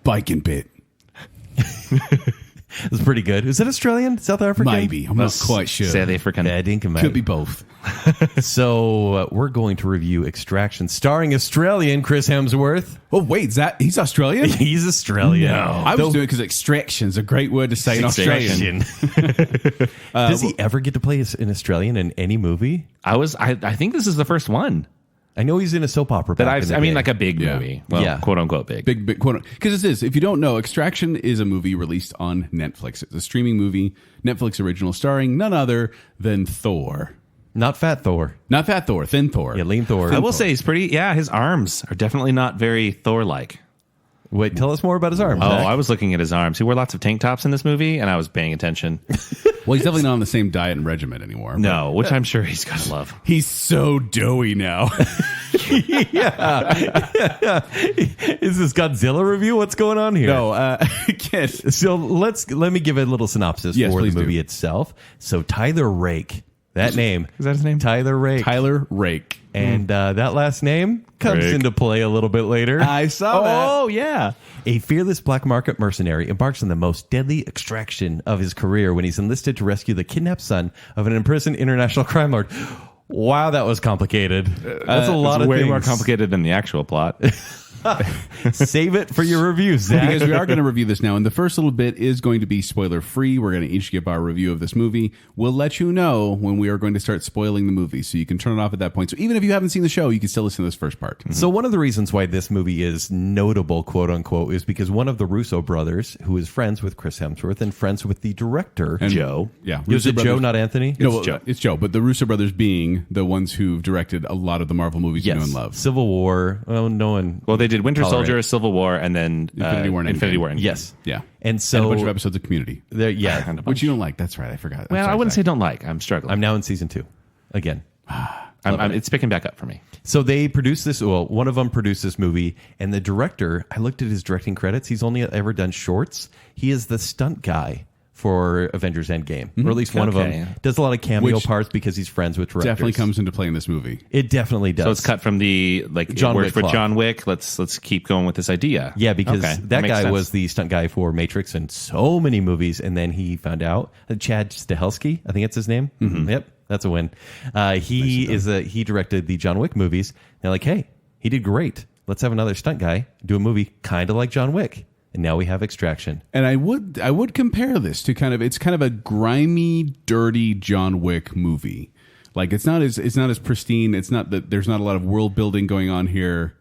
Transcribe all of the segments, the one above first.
BaconBit. It's pretty good. Is it Australian? South African? Maybe. I'm not quite sure. South African. Yeah, I think it might Could be both. So we're going to review Extraction, starring Australian Chris Hemsworth. Oh, wait. He's Australian? He's Australian. No. I was doing it because extraction's a great word to say in Australian. Does he ever get to play an Australian in any movie? I think this is the first one I know he's in a soap opera. that I mean, like a big movie. Well, Yeah. quote unquote big. Big quote. Because it is. If you don't know, Extraction is a movie released on Netflix. It's a streaming movie, Netflix original, starring none other than Thor. Not Fat Thor. Not Fat Thor, Thin Thor. Yeah, Lean Thor. I will say he's pretty. Yeah, his arms are definitely not very Thor-like. Wait, tell us more about his arms. Oh, Zach. I was looking at his arms. He wore lots of tank tops in this movie, and I was paying attention. Well, he's definitely not on the same diet and regimen anymore. No, which I'm sure he's got to love. He's so doughy now. Is this Godzilla review? What's going on here? No, can't. So let me give a little synopsis Yes, for the please do. movie itself. So Tyler Rake, that name. Is that his name? Tyler Rake. Tyler Rake. And that last name comes Rake. into play a little bit later. I saw that. Oh, yeah. A fearless black market mercenary embarks on the most deadly extraction of his career when he's enlisted to rescue the kidnapped son of an imprisoned international crime lord. Wow, that was complicated. That's a lot of way things. more complicated than the actual plot. Save it for your review, Zach. Because we are going to review this now, and the first little bit is going to be spoiler free. We're going to each give our review of this movie. We'll let you know when we are going to start spoiling the movie, so you can turn it off at that point. So even if you haven't seen the show, you can still listen to this first part. So one of the reasons why this movie is notable, quote unquote, is because one of the Russo brothers, who is friends with Chris Hemsworth and friends with the director, And- Joe. Yeah, is Russo it Joe, brothers- not Anthony? No, Joe. It's Joe, but the Russo brothers being the ones who've directed a lot of the Marvel movies you know and love. Civil War. Oh, no one. Well, they did Winter Tolerate. Soldier, Civil War, and then Infinity War and Infinity Endgame. War. And Yes. Yeah, And so and a bunch of episodes of Community, yeah, which you don't like. That's right, I forgot. I'm Well, sorry, I wouldn't Zach. say don't like. I'm struggling. I'm now in season 2 again. It's picking back up for me. So they produced this. Well, one of them produced this movie, and the director. I looked at his directing credits. He's only ever done shorts. He is the stunt guy for Avengers Endgame, or at least one of Okay. them. Does a lot of cameo Which parts because he's friends with directors. Definitely comes into play in this movie. It definitely does. So it's cut from the like John it worked Wick for clock. John Wick. Let's keep going with this idea. Yeah, because Okay, that makes guy sense. was the stunt guy for Matrix and so many movies, and then he found out Chad Stahelski, I think it's his name. Mm-hmm. Yep, that's a win. He directed the John Wick movies. They're like, hey, he did great. Let's have another stunt guy do a movie kind of like John Wick, and now we have Extraction. And I would compare this to it's kind of a grimy, dirty John Wick movie. Like it's not as pristine. It's not that there's not a lot of world building going on here.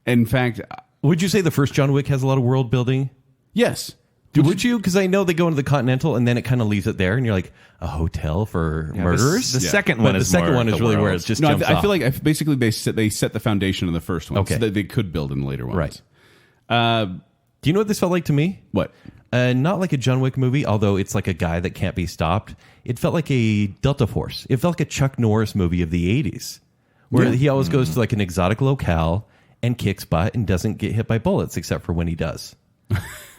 In fact, Would you say the first John Wick has a lot of world building? yes. Would you? Because I know they go into the Continental, and then it kind of leaves it there, and you're like, a hotel for murderers? The second But one the is second more one is the really where world. it's just No, jumps I off. feel like basically they set the foundation in the first one, Okay. so that they could build in the later ones. Right. Do you know what this felt like to me? What? Not like a John Wick movie, although it's like a guy that can't be stopped. It felt like a Delta Force. It felt like a Chuck Norris movie of the 80s, where he always goes to like an exotic locale and kicks butt and doesn't get hit by bullets, except for when he does.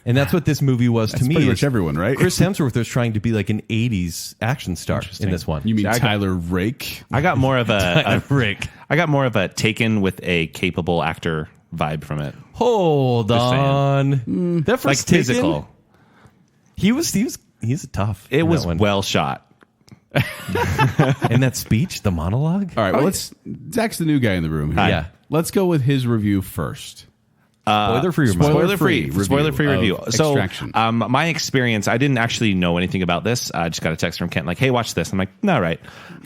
And that's what this movie was to me. pretty much everyone, right? Chris Hemsworth was trying to be like an 80s action star in this one. You mean See, I got- Tyler Rake? I got more of a Rick? I got more of a Taken with a capable actor vibe from it. Hold Just saying. on. That Like first Taken, physical. he's tough. It in was that one. well shot. And that speech, the monologue. All right. Well, Zach's the new guy in the room. Here. Yeah. Let's go with his review first. Spoiler for your Spoiler-free Spoiler-free review. of So, Extraction. my experience, I didn't actually know anything about this. I just got a text from Kent like, "Hey, watch this." I'm like, "No, right."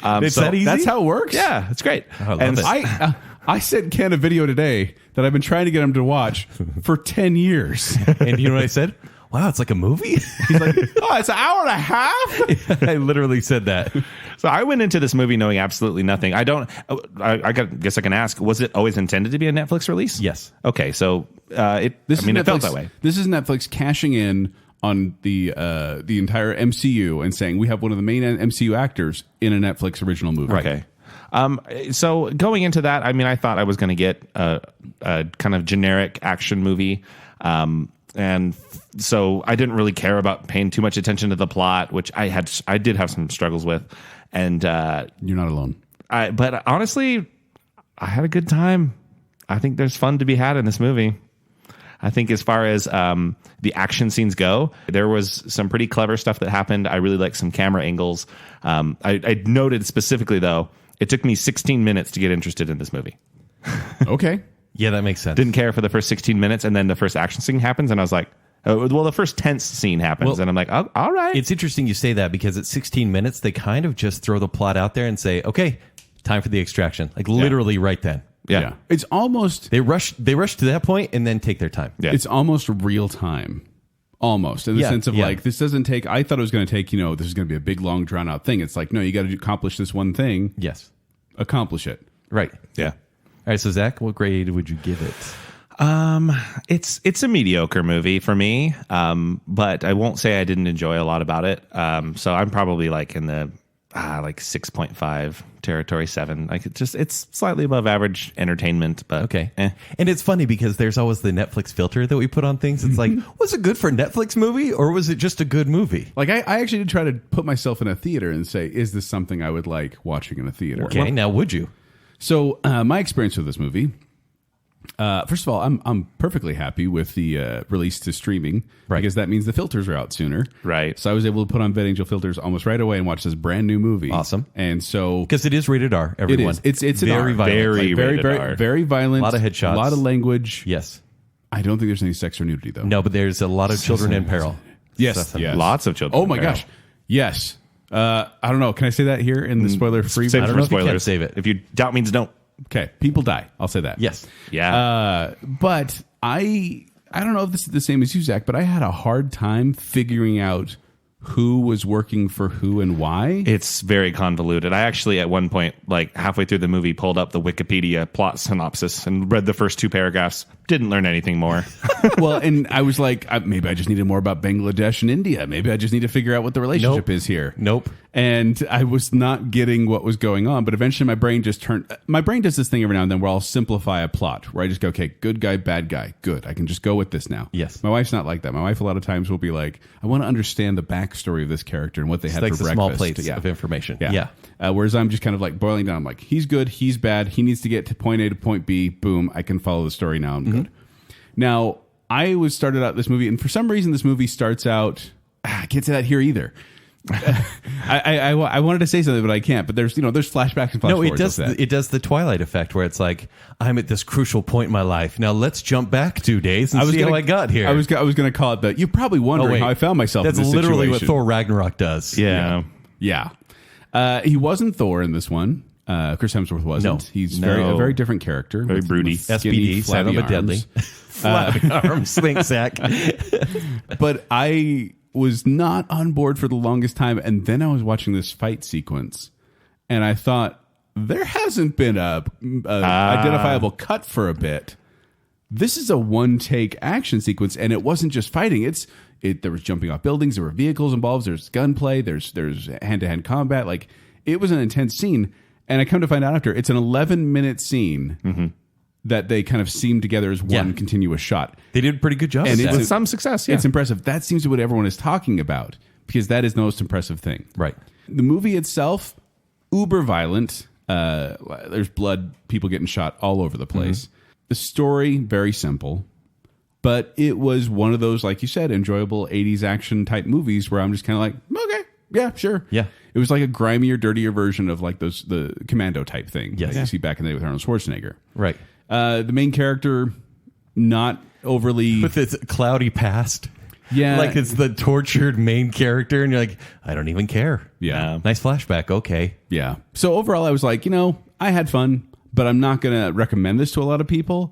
It's that easy? That's how it works. Yeah, it's great. I love and it. I sent Ken a video today that I've been trying to get him to watch for 10 years. And you know what I said? Wow, it's like a movie. He's like, oh, it's an hour and a half? I literally said that. So I went into this movie knowing absolutely nothing. I guess I can ask: was it always intended to be a Netflix release? Yes. Okay, so it Netflix, felt that way. This is Netflix cashing in on the entire MCU and saying we have one of the main MCU actors in a Netflix original movie. Okay. So going into that, I mean, I thought I was going to get a kind of generic action movie. And so I didn't really care about paying too much attention to the plot, which I did have some struggles with. And You're not alone. but honestly, I had a good time. I think there's fun to be had in this movie. I think as far as the action scenes go, there was some pretty clever stuff that happened. I really like some camera angles. I noted specifically, though, it took me 16 minutes to get interested in this movie. Okay. Yeah, that makes sense. Didn't care for the first 16 minutes, and then the first action scene happens, and I was like, the first tense scene happens, and I'm like, oh, all right. It's interesting you say that because at 16 minutes, they kind of just throw the plot out there and say, okay, time for the extraction. Like literally right then. Yeah. It's almost They rush to that point and then take their time. Yeah. it's almost real time. Almost in the sense of like, this doesn't take, I thought it was going to take, this is going to be a big, long, drawn out thing. It's like, no, you got to accomplish this one thing. Yes. Accomplish it. Right. Yeah. All right. So Zach, what grade would you give it? It's a mediocre movie for me, but I won't say I didn't enjoy a lot about it. So I'm probably like in the like 6.5 territory, 7. Like it's slightly above average entertainment, but Okay. And it's funny because there's always the Netflix filter that we put on things. It's like, was it good for a Netflix movie or was it just a good movie? Like I actually did try to put myself in a theater and say, is this something I would like watching in a theater? Okay. Now, would you? So my experience with this movie, first of all, I'm perfectly happy with the release to streaming, Right. because that means the filters are out sooner. Right. So I was able to put on VetAngel filters almost right away and watch this brand new movie. Awesome. And so Because it is rated R, it everyone. is. It's very an R. violent. Very very, rated very, R. very violent. A lot of headshots. A lot of language. Yes. I don't think there's any sex or nudity though. No, but there's a lot of children in peril. Yes. Yes. Lots of children Oh my in peril. gosh. Yes. I don't know. Can I say that here in the spoiler free? Save I it don't for know if you can spoilers. save it. If you doubt means don't. Okay. People die. I'll say that. Yes. Yeah. But I don't know if this is the same as you, Zach, but I had a hard time figuring out who was working for who and why. It's very convoluted. I actually, at one point, like halfway through the movie, pulled up the Wikipedia plot synopsis and read the first 2 paragraphs. Didn't learn anything more. Well, and I was like, maybe I just needed more about Bangladesh and India. Maybe I just need to figure out what the relationship is here. Nope. And I was not getting what was going on. But eventually my brain does this thing every now and then where I'll simplify a plot, where I just go, okay, good guy, bad guy. Good. I can just go with this now. Yes. My wife's not like that. My wife a lot of times will be like, I want to understand the backstory of this character and what they had Like for the breakfast. small plates of information. Yeah. Whereas I'm just kind of like boiling down. I'm like, he's good, he's bad, he needs to get to point A to point B. Boom, I can follow the story now. I'm good. Now, I was started out this movie, and for some reason, this movie starts out. I can't say that here either. I wanted to say something, but I can't. But there's flashbacks and flash No, forwards. it does the Twilight effect where it's like, I'm at this crucial point in my life. Now let's jump back 2 days and see how I got here. I was going to call it the. You're probably wondering wait. how I found myself. That's in this literally what situation. Thor Ragnarok does. Yeah. Yeah. He wasn't Thor in this one. Chris Hemsworth wasn't. No. He's No. a very different character. Very broody. Skinny, SPD, silent but deadly. Flapping arms, thanks, Zach. But I was not on board for the longest time, and then I was watching this fight sequence, and I thought there hasn't been a identifiable cut for a bit. This is a one-take action sequence, and it wasn't just fighting. There was jumping off buildings, there were vehicles involved, there's gunplay, there's hand-to-hand combat. Like, it was an intense scene, and I come to find out after it's an 11-minute scene that they kind of seam together as one continuous shot. They did a pretty good job. And with it's that. With some success, yeah. It's impressive. That seems to be what everyone is talking about, because that is the most impressive thing. Right. The movie itself, uber violent. There's blood, people getting shot all over the place. The story, very simple. But it was one of those, like you said, enjoyable 80s action type movies where I'm just kind of like, okay, yeah, sure. Yeah. It was like a grimier, dirtier version of like the Commando type thing Yes. that you see back in the day with Arnold Schwarzenegger. Right. The main character, not overly... With its cloudy past. Yeah. Like it's the tortured main character, and you're like, I don't even care. Yeah. Nice flashback. Okay. Yeah. So overall, I was like, I had fun, but I'm not going to recommend this to a lot of people.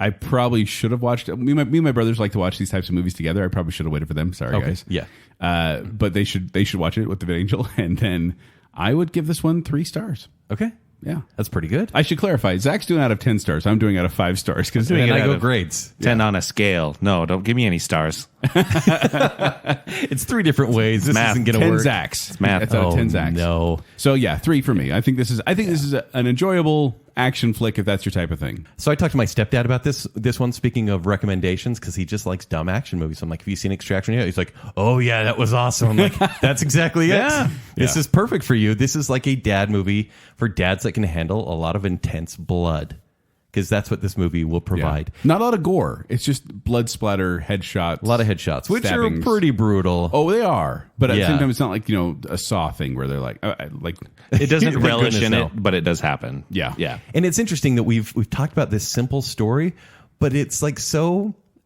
I probably should have watched it. Me and my brothers like to watch these types of movies together. I probably should have waited for them. Sorry, guys. Yeah. But they should watch it with the VetAngel, and then I would give this one 3 stars. Okay. Yeah. That's pretty good. I should clarify. Zach's doing out of 10 stars. I'm doing out of 5 stars. Because And I out go of grades. 10 on a scale. No, don't give me any stars. It's 3 different ways. This math. isn't going to 10 work. Zachs. It's math. That's out of 10 Zachs. No. So yeah, 3 for me. I think this is an enjoyable action flick if that's your type of thing. So I talked to my stepdad about this one, speaking of recommendations, because he just likes dumb action movies. So I'm like, have you seen Extraction yet? He's like, oh yeah, that was awesome. I'm like, that's exactly it. Yeah. This is perfect for you. This is like a dad movie for dads that can handle a lot of intense blood. because that's what this movie will provide. Not a lot of gore. It's just blood splatter, headshots. A lot of headshots, which stabbings. are pretty brutal. Oh, they are. But at the Yeah. same time, it's not like, a Saw thing where they're like It doesn't relish in goodness, it, but it does happen. Yeah. Yeah. And it's interesting that we've talked about this simple story, but it's like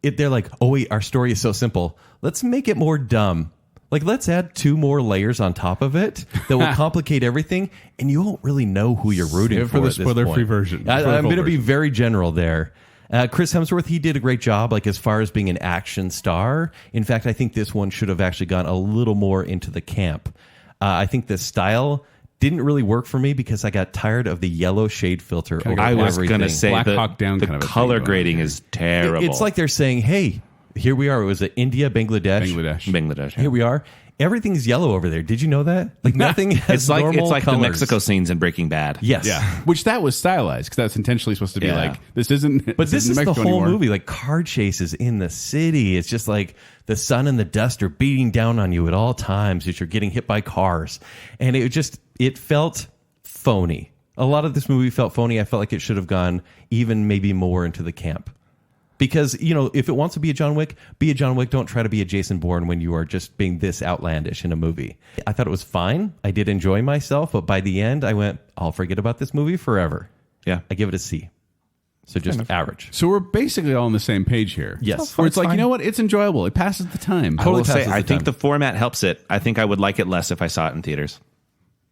they're like, oh wait, our story is so simple. Let's make it more dumb. Like, let's add 2 more layers on top of it that will complicate everything, and you won't really know who you're rooting Save for the at this spoiler-free point. version. I'm going to be very general there. Chris Hemsworth, he did a great job, like as far as being an action star. In fact, I think this one should have actually gone a little more into the camp. I think the style didn't really work for me because I got tired of the yellow shade filter over I was everything. going to say Black the Hawk Down the kind of a thing color going on grading here. is terrible. It's like they're saying, hey, here we are. It was India, Bangladesh. Bangladesh. Here we are. Everything's yellow over there. Did you know that? Like nothing has normal it's like colors. the Mexico scenes in Breaking Bad. Yes. Yeah. Which that was stylized because that's intentionally supposed to be Yeah. like, this isn't. But this is the Mexico whole anymore. movie, like car chases in the city. It's just like the sun and the dust are beating down on you at all times as you're getting hit by cars. And it felt phony. A lot of this movie felt phony. I felt like it should have gone even maybe more into the camp. Because, if it wants to be a John Wick, be a John Wick. Don't try to be a Jason Bourne when you are just being this outlandish in a movie. I thought it was fine. I did enjoy myself. But by the end, I went, I'll forget about this movie forever. Yeah. I give it a C. So just average. So we're basically all on the same page here. Yes. Where it's like, fine. you know what? It's enjoyable. It passes the time. I will passes say, the I think time. the format helps it. I think I would like it less if I saw it in theaters.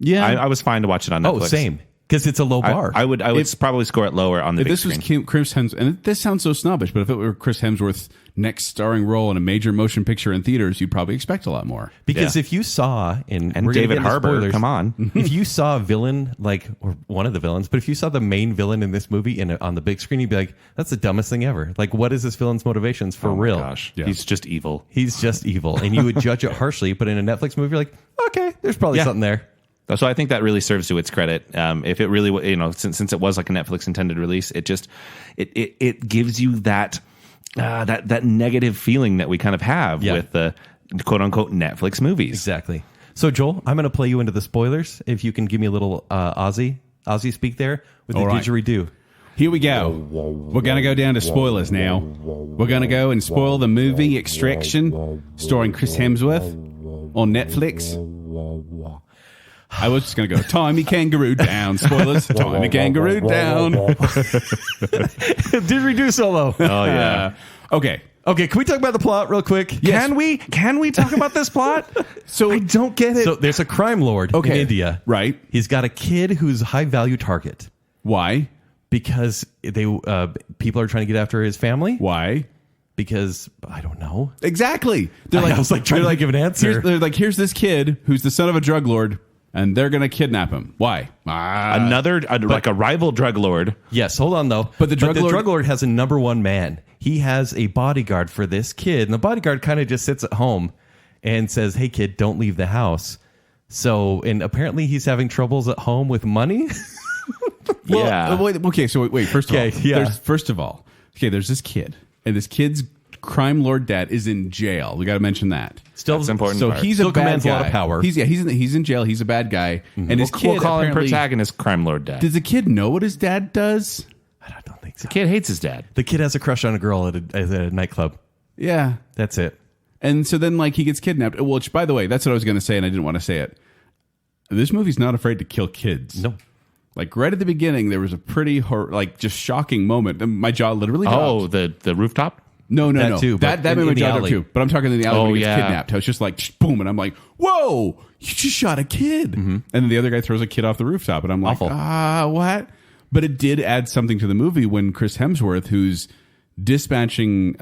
Yeah. I was fine to watch it on Netflix. Oh, same. Because it's a low bar. I would probably score it lower on the If big this screen. was Chris Hemsworth, and this sounds so snobbish, but if it were Chris Hemsworth's next starring role in a major motion picture in theaters, you'd probably expect a lot more. Because Yeah. if you saw And we're gonna David get into Harbour, spoilers. come on. If you saw a villain or one of the villains, but if you saw the main villain in this movie on the big screen, you'd be like, "That's the dumbest thing ever." Like, what is this villain's motivations for Oh my real? gosh. Yeah. He's just evil. He's just evil, and you would judge it harshly. But in a Netflix movie, you're like, "Okay, there's probably Yeah. something there." So I think that really serves to its credit. If it really, since it was like a Netflix intended release, it just it gives you that negative feeling that we kind of have Yeah. with the quote unquote Netflix movies. Exactly. So Joel, I'm going to play you into the spoilers. If you can give me a little Aussie speak there with the All right. didgeridoo. Here we go. We're going to go down to spoilers now. We're going to go and spoil the movie Extraction, starring Chris Hemsworth on Netflix. I was just going to go, Timey Kangaroo down. Spoilers, Timey Kangaroo down. Didgeridoo solo. Oh yeah. Okay. Okay, can we talk about the plot real quick? Yes. Can we talk about this plot? So I don't get it. So there's a crime lord in Okay. India. Right. He's got a kid who's a high value target Why? because people are trying to get after his family. Why? Because I don't know. Exactly. They're I was like trying to give an answer. They're like, here's this kid who's the son of a drug lord, and they're going to kidnap him. Why? Like a rival drug lord. Yes, hold on though. But the drug lord has a number one man. He has a bodyguard for this kid, and the bodyguard kind of just sits at home and says, "Hey kid, don't leave the house." So, and apparently he's having troubles at home with money. Yeah. Okay. So wait. First of all, Okay, yeah. there's this kid, and this kid's crime lord dad is in jail. We got to mention that. Still That's important. So part. he's Still a bad commands guy. a lot of power. He's in jail. He's a bad guy, and his kid We'll call him apparently- protagonist crime lord dad. Does the kid know what his dad does? I don't think so. The kid hates his dad. The kid has a crush on a girl at a nightclub. Yeah. That's it. And so then, like, he gets kidnapped. Which, by the way, that's what I was going to say, and I didn't want to say it. This movie's not afraid to kill kids. No. Like, right at the beginning, there was a pretty, just shocking moment. My jaw literally dropped. Oh, the rooftop? No. That too, but That made in my the jaw drop alley. too. But I'm talking in the alley when he gets yeah. kidnapped. I was just like, boom. And I'm like, whoa, you just shot a kid. And then the other guy throws a kid off the rooftop. And I'm like, Awful. what? But it did add something to the movie when Chris Hemsworth, who's dispatching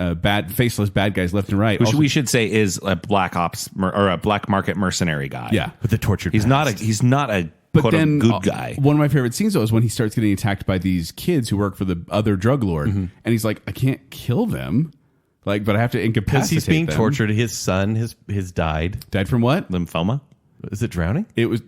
faceless bad guys left and right. Which also- we should say is a black ops or a black market mercenary guy. Yeah. With the tortured He's past. not a But quote then good guy. one of my favorite scenes though is when he starts getting attacked by these kids who work for the other drug lord, and he's like, I can't kill them, like, but I have to incapacitate Because he's being them. tortured. His son has died. Died from what? Lymphoma? Is it drowning? It was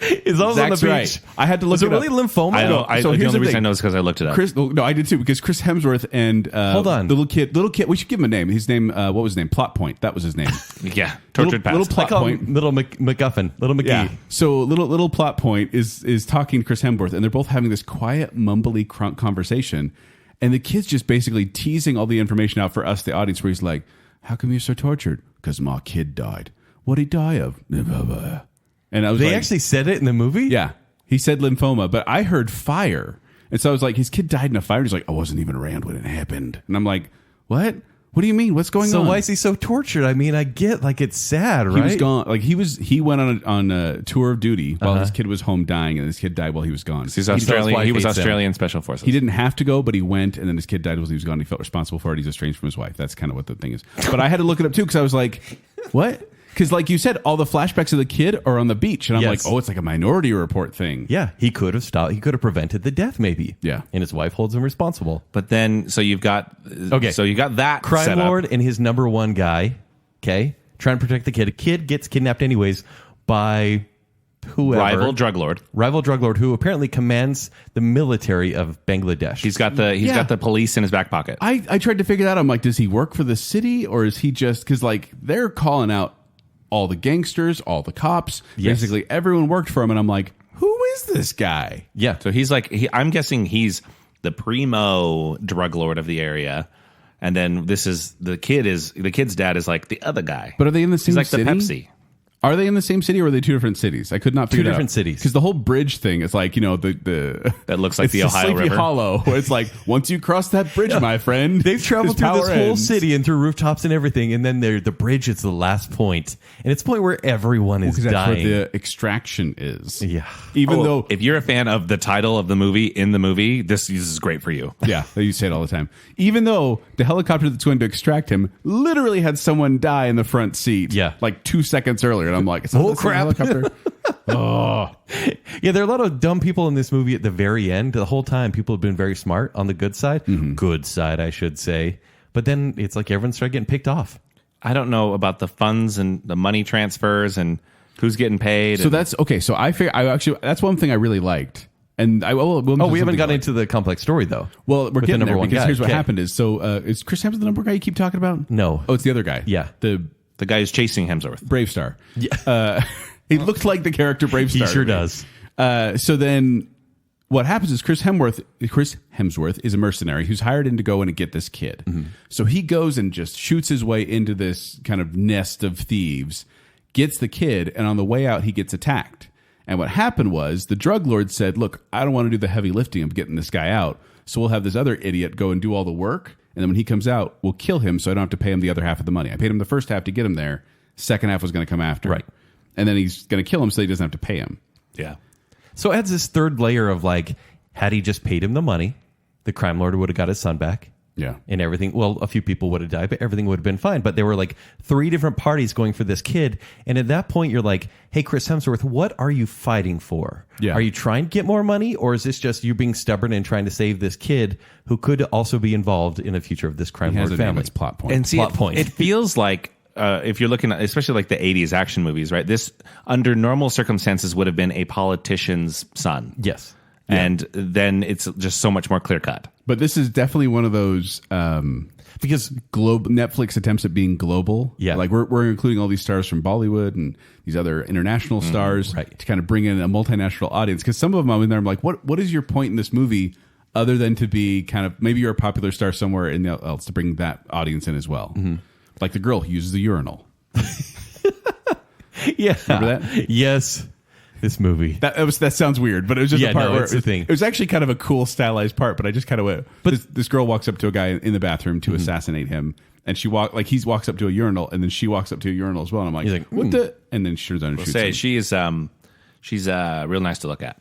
Is always on the Zach's beach. right. I had to look Was it it really up. lymphoma? I know. So The here's only the reason thing. I know is because I looked it up. No, I did too, because Chris Hemsworth and Hold on. the little kid. We should give him a name. His name, what was his name? Plot Point. That was his name. Yeah, tortured past. little plot I call point. him Little MacGuffin, Little McGee. Yeah. So little plot point is talking to Chris Hemsworth, and they're both having this quiet, mumbly conversation, and the kid's just basically teasing all the information out for us, the audience, where he's like, "How come you're so tortured? Because my kid died. What'd he die of?" And I was They like, actually said it in the movie? yeah, he said lymphoma, but I heard fire, and so I was like, his kid died in a fire. He's like, I wasn't even around when it happened, and I'm like, what? What do you mean? What's going So on? why is he so tortured? I mean, I get like it's sad, right? He was gone. Like he went on a tour of duty while his kid was home dying, and his kid died while he was gone. He's Australian. wife He was hates him. Australian Special Forces. He didn't have to go, but he went, and then his kid died while he was gone. He felt responsible for it. He's estranged from his wife. That's kind of what the thing is. But I had to look it up too, because I was like, what? Because like you said, all the flashbacks of the kid are on the beach, and I'm Yes. like, oh, it's like a Minority Report thing. Yeah, he could have stopped. He could have prevented the death, maybe. Yeah. And his wife holds him responsible. But then, so you've got Okay. So you got that Crime set up. lord and his number one guy, okay, trying to protect the kid. A kid gets kidnapped anyways by whoever. rival drug lord. Rival drug lord who apparently commands the military of Bangladesh. He's got the police in his back pocket. I tried to figure that out. I'm like, does he work for the city, or is he just, because like they're calling out all the gangsters, all the cops, Yes. basically everyone worked for him, and I'm like, who is this guy? Yeah. So he's like, I'm guessing he's the primo drug lord of the area, and then the kid's dad is like the other guy. But are they in the same He's like city? the Pepsi. Are they in the same city, or are they two different cities? I could not figure it out. different cities. Because the whole bridge thing is like, the That looks like it's the Ohio Sleepy River. Hollow, where it's like, once you cross that bridge, my friend, They've traveled his through this power whole ends. city and through rooftops and everything, and then the bridge is the last point, and it's the point where everyone is Because that's dying. what the extraction is. Yeah. Even though, If you're a fan of the title of the movie in the movie, this is great for you. yeah, you say it all the time. Even though the helicopter that's going to extract him literally had someone die in the front seat, Yeah. like 2 seconds earlier, and I'm like, Oh, the same crap. helicopter. Oh, Yeah, there are a lot of dumb people in this movie at the very end. The whole time, people have been very smart on the good side. Good side, I should say. But then it's like everyone started getting picked off. I don't know about the funds and the money transfers and who's getting paid. so that's okay. So I actually that's one thing I really liked, and We haven't gotten into the complex story, though. Well, we're with the getting number there one because guy. here's what Okay. happened is is Chris Hemsworth the number one guy you keep talking about? No. Oh, it's the other guy. Yeah. The the guy who's chasing Hemsworth. Brave Star. Yeah. He looks like the character Brave He Star. sure does. So then what happens is Chris Hemsworth is a mercenary who's hired in to go in and get this kid. So he goes and just shoots his way into this kind of nest of thieves, gets the kid, and on the way out, he gets attacked. And what happened was the drug lord said, look, I don't want to do the heavy lifting of getting this guy out. So we'll have this other idiot go and do all the work. And then when he comes out, we'll kill him so I don't have to pay him the other half of the money. I paid him the first half to get him there. Second half was going to come after. Right. And then he's going to kill him so he doesn't have to pay him. Yeah. So it adds this third layer of like, had he just paid him the money, the crime lord would have got his son back. Yeah. And everything, well, a few people would have died, but everything would have been fine. But there were like 3 different parties going for this kid. And at that point, you're like, hey, Chris Hemsworth, what are you fighting for? Yeah. Are you trying to get more money? Or is this just you being stubborn and trying to save this kid who could also be involved in the future of this crime He has lord a name, family? it's plot point. And see, Plot point. it feels like if you're looking at, especially like the 80s action movies, right? This, under normal circumstances, would have been a politician's son. Yes. And then it's just so much more clear cut. But this is definitely one of those Because Netflix attempts at being global. Yeah. Like we're including all these stars from Bollywood and these other international stars right. to kind of bring in a multinational audience. Because some of them I'm in there, I'm like, what is your point in this movie other than to be kind of, maybe you're a popular star somewhere else to bring that audience in as well. Like the girl who uses the urinal. yeah. Remember that? Yes. This movie. That sounds weird, but it was just Yeah, a part no, where it's the thing. it was actually kind of a cool stylized part. But I just kind of went. But this girl walks up to a guy in the bathroom to assassinate him, and he walks up to a urinal, and then she walks up to a urinal as well. And I'm like, He's like, what the? And then she turns on and shoots Say him. she's real nice to look at.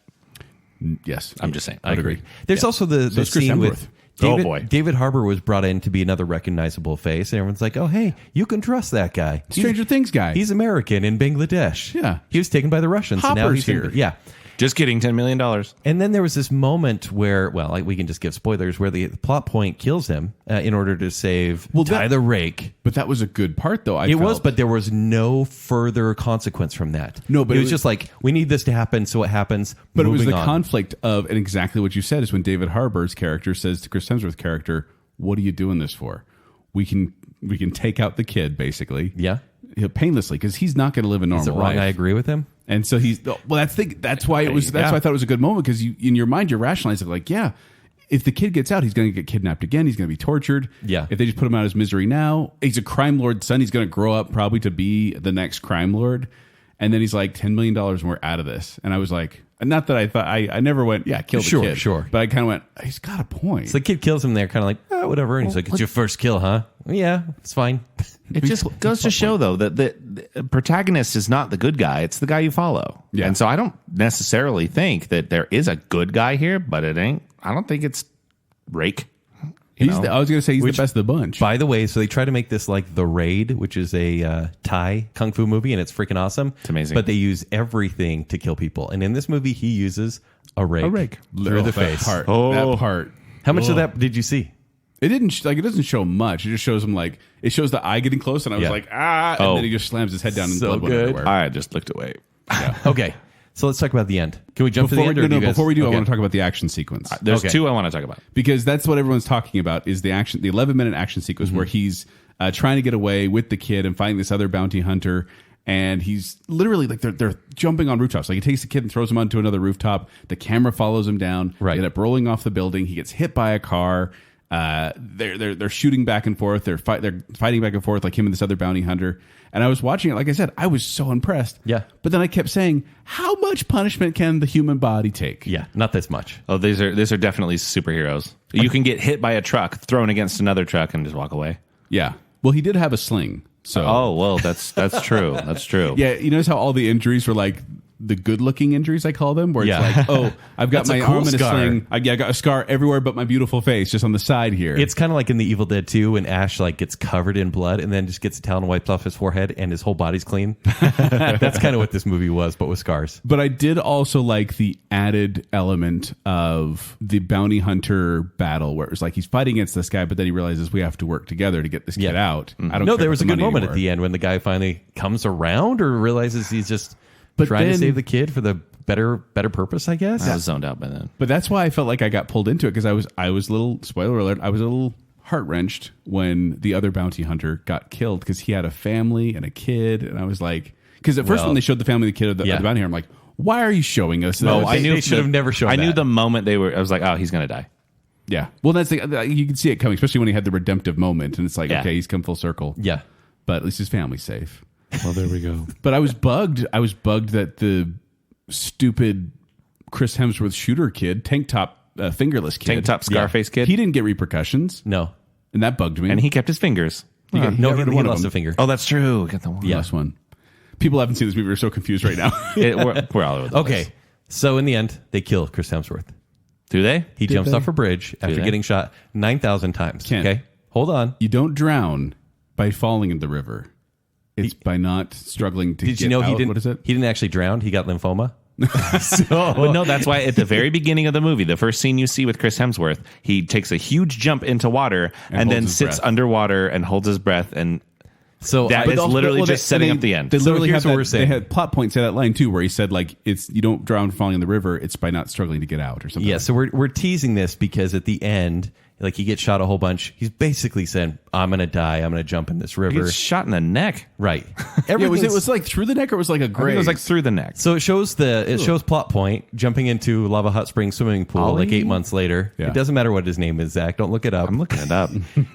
Yes, I'm just saying. I agree. There's also the it's Chris scene with Hemsworth. David, Oh, boy. David Harbour was brought in to be another recognizable face, and everyone's like, "Oh, hey, you can trust that guy. Stranger Things guy. He's American in Bangladesh. Yeah. he was taken by the Russians. And now Hopper's he's here. yeah, Just kidding, $10 million. And then there was this moment where, well, like we can just give spoilers, where the plot point kills him in order to save Ty the Rake. But that was a good part, though. It was, but there was no further consequence from that. No, but it was just like, we need this to happen, so it happens. But it was the on. conflict of, and exactly what you said is when David Harbour's character says to Chris Hemsworth's character, "What are you doing this for? We can take out the kid, basically." Yeah. Painlessly, because he's not going to live a normal Is it wrong? life. I agree with him. And so that's why it was. That's why I thought it was a good moment, because you, in your mind, you're rationalizing like, yeah, if the kid gets out, he's going to get kidnapped again. He's going to be tortured. Yeah. If they just put him out of his misery now, he's a crime lord's son. He's going to grow up probably to be the next crime lord. And then he's like, $10 million and we're out of this. And I was like, not that I thought, I never went, yeah, kill the kid. Sure. But I kind of went, he's got a point. So the kid kills him there, kind of like, oh, whatever. And he's like, it's your first kill, huh? Yeah, it's fine. It just goes to show, though, that the protagonist is not the good guy. It's the guy you follow. Yeah. And so I don't necessarily think that there is a good guy here, but it ain't. I don't think it's Rake. I was going to say he's the best of the bunch. By the way, so they try to make this like The Raid, which is a Thai kung fu movie, and it's freaking awesome. It's amazing. But they use everything to kill people. And in this movie, he uses a rake. Through the face. That part. How much of that did you see? It didn't it doesn't show much. It just shows him like it shows the eye getting close, and I was like, and then he just slams his head down and So blood went good. everywhere. I just looked away. Yeah. Okay, so let's talk about the end. Can we jump to the end? Before we do, I Okay. want to talk about the action sequence. There's two I want to talk about. Because that's what everyone's talking about is the 11-minute action sequence where he's trying to get away with the kid and finding this other bounty hunter, and he's literally like they're jumping on rooftops. Like he takes the kid and throws him onto another rooftop. The camera follows him down. Right. They end up rolling off the building. He gets hit by a car. They're shooting back and forth. They're fighting back and forth like him and this other bounty hunter. And I was watching it. Like I said, I was so impressed. Yeah. But then I kept saying, how much punishment can the human body take? Yeah, not this much. Oh, these are definitely superheroes. You can get hit by a truck, thrown against another truck, and just walk away. Yeah. Well, he did have a sling. So Oh, well, that's true. That's true. yeah, you notice how all the injuries were like the good-looking injuries, I call them, where Yeah. it's like, oh, I've got That's a my cool arm in a scar. sling. I got a scar everywhere but my beautiful face, just on the side here. It's kind of like in The Evil Dead 2 when Ash like gets covered in blood and then just gets a towel and wipes off his forehead and his whole body's clean. That's kind of what this movie was, but with scars. But I did also like the added element of the bounty hunter battle, where it was like he's fighting against this guy, but then he realizes we have to work together to get this kid out. I don't No, care there about was a the good money moment anymore. at the end when the guy finally comes around or realizes he's just trying to then- save the kid for the better purpose, I guess. I was zoned out by then. But that's why I felt like I got pulled into it, because I was a little, spoiler alert, I was a little heart-wrenched when the other bounty hunter got killed, because he had a family and a kid, and I was like, because at first when they showed the family of the kid of the bounty hunter, I'm like, why are you showing us that? Oh, I knew they should have never shown I knew that. the moment they were. I was like, oh, he's gonna die. Yeah. Well, that's you can see it coming, especially when he had the redemptive moment, and it's like, Yeah. okay, he's come full circle. Yeah. But at least his family's safe. Well, there we go. But I was bugged. I was bugged that the stupid Chris Hemsworth shooter kid, tank top, fingerless kid, Tank top Scarface kid. he didn't get repercussions, No. and that bugged me. And he kept his fingers. He got No, rid of he one of lost them. a finger. Oh, that's true. Get the one. Last one. People haven't seen this movie. We're so confused right now. We're all over the Okay. place. So in the end, they kill Chris Hemsworth. Do they? He jumps off a bridge after they? getting shot 9,000 times. Ken. Okay. Hold on. You don't drown by falling in the river. It's by not struggling to Did get you know out. he didn't? What is it? He didn't actually drown. He got lymphoma. But no, that's why at the very beginning of the movie, the first scene you see with Chris Hemsworth, he takes a huge jump into water and holds then his sits breath. underwater and holds his breath. And So That I- is literally just setting up the end. They So literally here's have what that, we're saying. They had plot point say that line too, where he said like it's you don't drown falling in the river. It's by not struggling to get out or something. yeah. So we're teasing this because at the end, like he gets shot a whole bunch. He's basically saying, "I'm gonna die. I'm gonna jump in this he river." gets shot in the neck. Right. Yeah, was it Everything's- was like through the neck or was like a I think grave? it was like through the neck. So it shows plot point jumping into Lava Hot Springs swimming pool Ollie? like 8 months later. Yeah. It doesn't matter what his name is, Zach. Don't look it up. I'm looking it up.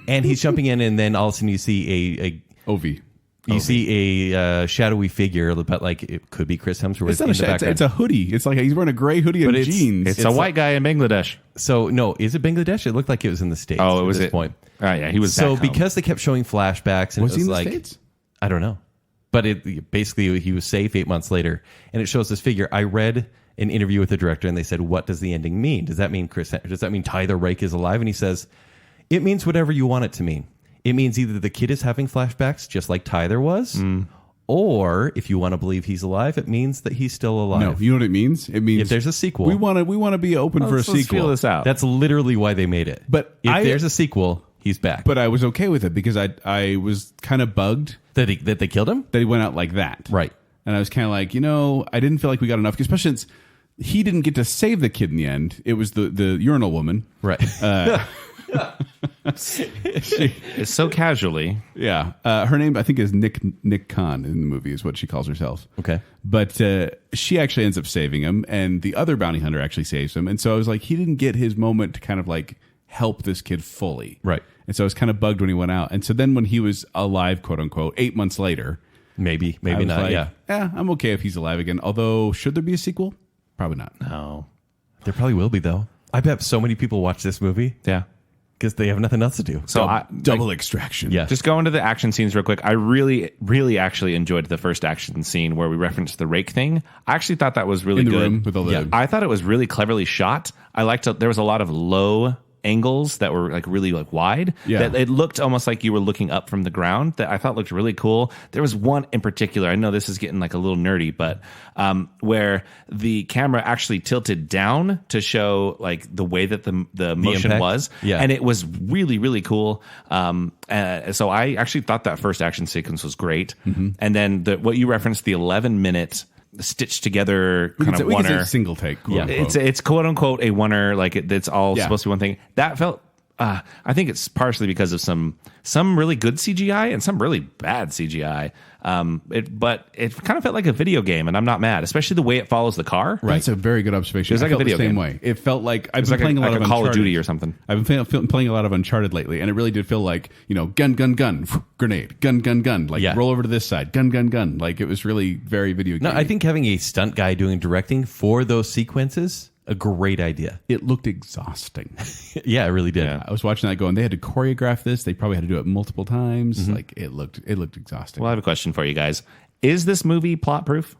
And he's jumping in, and then all of a sudden you see Ovi. a shadowy figure, but like it could be Chris Hemsworth It's in not the background. it's a hoodie. It's like he's wearing a gray hoodie and But it's- jeans. It's a white guy in Bangladesh. So no, is it Bangladesh? It looked like it was in the States. Oh, it at was this it. point. Oh, yeah, he was So back home. because they kept showing flashbacks, and was it he was in the like States? I don't know, but it basically he was safe 8 months later, and it shows this figure. I read an interview with the director, and they said, "What does the ending mean? Does that mean Does that mean Ty the Rake is alive?" And he says, "It means whatever you want it to mean. It means either the kid is having flashbacks, just like Tyler was, Or if you want to believe he's alive, it means that he's still alive. No, you know what it means? It means If there's a sequel, we want to be open for a Let's sequel. feel this out. that's literally why they made it. But if there's a sequel, he's back. But I was okay with it because I was kind of bugged that they killed him? that he went out like that. Right. And I was kind of like, I didn't feel like we got enough, especially since he didn't get to save the kid in the end. It was the urinal woman. Right. It's so casually. Yeah. Her name, I think, is Nick Khan in the movie is what she calls herself. Okay. But she actually ends up saving him, and the other bounty hunter actually saves him. And so I was like, he didn't get his moment to kind of like help this kid fully. Right. And so I was kind of bugged when he went out. And so then when he was alive, quote unquote, 8 months later, Maybe I was not. like, Yeah. I'm okay if he's alive again. Although, should there be a sequel? Probably not. No. There probably will be, though. I bet so many people watch this movie Yeah. because they have nothing else to do. So Double extraction. Yeah. just go into the action scenes real quick. I really, really actually enjoyed the first action scene where we referenced the rake thing. I actually thought that was really In the good. room with all the... Yeah. I thought it was really cleverly shot. I liked there was a lot of low angles that were like really like wide. Yeah. That it looked almost like you were looking up from the ground that I thought looked really cool. There was one in particular, I know this is getting like a little nerdy, but where the camera actually tilted down to show like the way that the motion impact? was. Yeah. And it was really, really cool. So I actually thought that first action sequence was great. And then what you referenced, the 11-minute stitched together kind of we can say oneer. single take. Quote, unquote. It's quote unquote a oneer, like it's all Yeah. supposed to be one thing. That felt. I think it's partially because of some really good CGI and some really bad CGI. But it kind of felt like a video game, and I'm not mad, especially the way it follows the car. That's a very good observation. It was like I a felt the video same game. way. It felt like I've been like playing a lot like of a Call of Uncharted. Duty or something. I've been playing a lot of Uncharted lately, and it really did feel like, gun, grenade, gun, like Yeah. roll over to this side, gun. Like it was really very video game. No, I think having a stunt guy doing directing for those sequences, a great idea. it looked exhausting. Yeah, it really did. Yeah. I was watching that going, they had to choreograph this. They probably had to do it multiple times. Like it looked exhausting. Well, I have a question for you guys. Is this movie plot proof?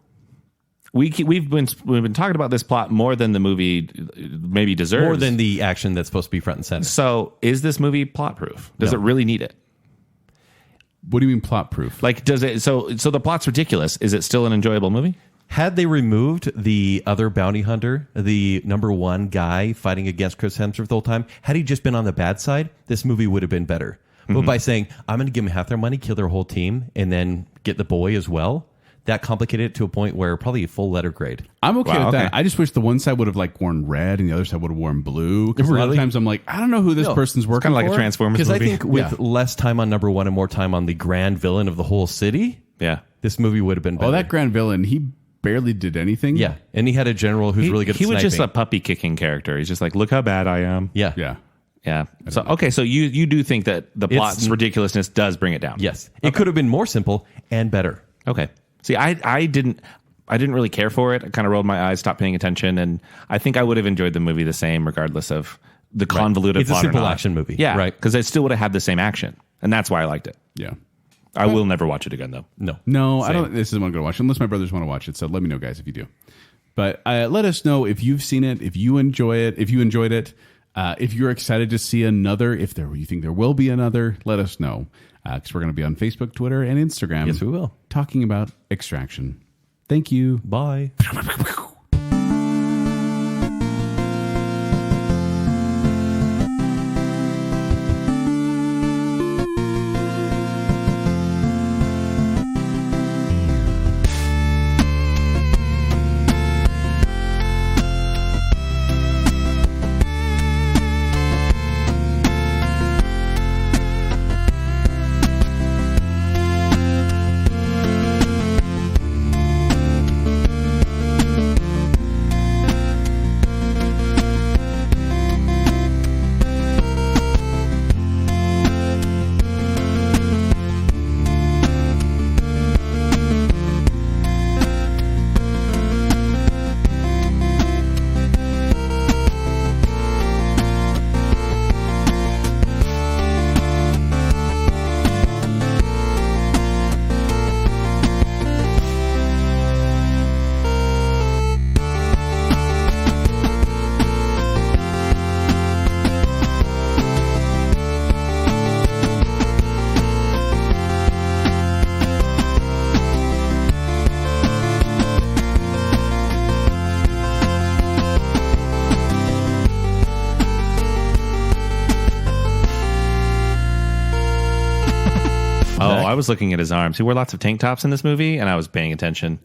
We've been talking about this plot more than the movie maybe deserves. More than the action that's supposed to be front and center. So, is this movie plot proof? Does No. it really need it? What do you mean plot proof? Like, does it? So the plot's ridiculous. Is it still an enjoyable movie? Had they removed the other bounty hunter, the number one guy fighting against Chris Hemsworth the whole time, had he just been on the bad side, this movie would have been better. But by saying, I'm going to give them half their money, kill their whole team, and then get the boy as well, that complicated it to a point where probably a full letter grade. I'm okay Wow, with that. okay. I just wish the one side would have like worn red and the other side would have worn blue. Because a lot of Really? times I'm like, I don't know who this No. person's working Kind of like for. a Transformers Because movie. I think with Yeah. less time on number one and more time on the grand villain of the whole city, yeah. this movie would have been better. Oh, that grand villain, he barely did anything. Yeah, and he had a general who's really good at He was sniping. just a puppy kicking character. He's just like, look how bad I am. Yeah. Yeah. Yeah. So okay, so you do think that the plot's ridiculousness does bring it down? Yes. It could have been more simple and better. Okay. See, I didn't really care for it. I kind of rolled my eyes, stopped paying attention, and I think I would have enjoyed the movie the same, regardless of the convoluted It's a plot simple or not. action movie, Yeah, right. Because it still would have had the same action, and that's why I liked it. Yeah. I will never watch it again, though. No. No, I Same. don't. This is what I'm going to watch, unless my brothers want to watch it. So let me know, guys, if you do. But let us know if you've seen it, if you enjoy it, if you enjoyed it, if you're excited to see another, if you think there will be another. Let us know because we're going to be on Facebook, Twitter, and Instagram. Yes, we will. Talking about Extraction. Thank you. Bye. Oh, I was looking at his arms. He wore lots of tank tops in this movie, and I was paying attention.